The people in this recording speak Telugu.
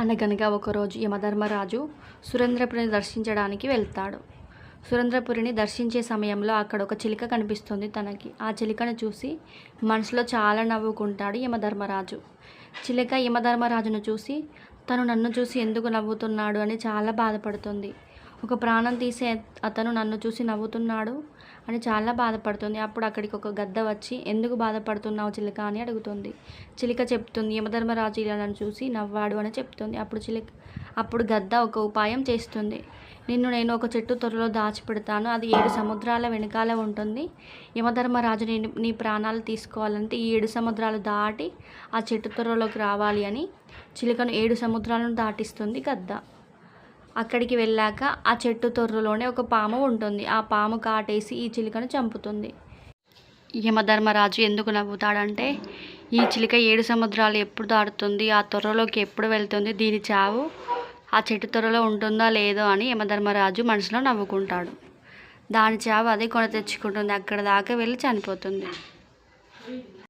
అనగనగా ఒకరోజు యమధర్మరాజు సురేంద్రపురిని దర్శించడానికి వెళ్తాడు. సురేంద్రపురిని దర్శించే సమయంలో అక్కడ ఒక చిలుక కనిపిస్తుంది తనకి. ఆ చిలుకను చూసి మనసులో చాలా నవ్వుకుంటాడు యమధర్మరాజు. చిలుక యమధర్మరాజును చూసి తను నన్ను చూసి ఎందుకు నవ్వుతున్నాడు అని చాలా బాధపడుతుంది. ఒక ప్రాణం తీసే అతను నన్ను చూసి నవ్వుతున్నాడు అని చాలా బాధపడుతుంది. అప్పుడు అక్కడికి ఒక గద్ద వచ్చి ఎందుకు బాధపడుతున్నావు చిలుక అని అడుగుతుంది. చిలుక చెప్తుంది యమధర్మరాజు ఇలా నన్ను చూసి నవ్వాడు అని చెప్తుంది. అప్పుడు గద్ద ఒక ఉపాయం చేస్తుంది. నిన్ను నేను ఒక చెట్టు త్వరలో దాచిపెడతాను, అది 7 సముద్రాల వెనకాల ఉంటుంది. యమధర్మరాజు నీ ప్రాణాలు తీసుకోవాలంటే ఈ 7 సముద్రాలు దాటి ఆ చెట్టు త్వరలోకి రావాలి అని చిలుకను 7 సముద్రాలను దాటిస్తుంది గద్ద. అక్కడికి వెళ్ళాక ఆ చెట్టు తొర్రులోనే ఒక పాము ఉంటుంది. ఆ పాము కాటేసి ఈ చిలుకను చంపుతుంది. యమధర్మరాజు ఎందుకు నవ్వుతాడంటే ఈ చిలుక 7 సముద్రాలు ఎప్పుడు దాటుతుంది, ఆ తొర్రలోకి ఎప్పుడు వెళ్తుంది, దీని చావు ఆ చెట్టు తొర్రలో ఉంటుందా లేదో అని యమధర్మరాజు మనసులో నవ్వుకుంటాడు. దాని చావు అదే కొని తెచ్చుకుంటుంది, అక్కడ దాకా వెళ్ళి చనిపోతుంది.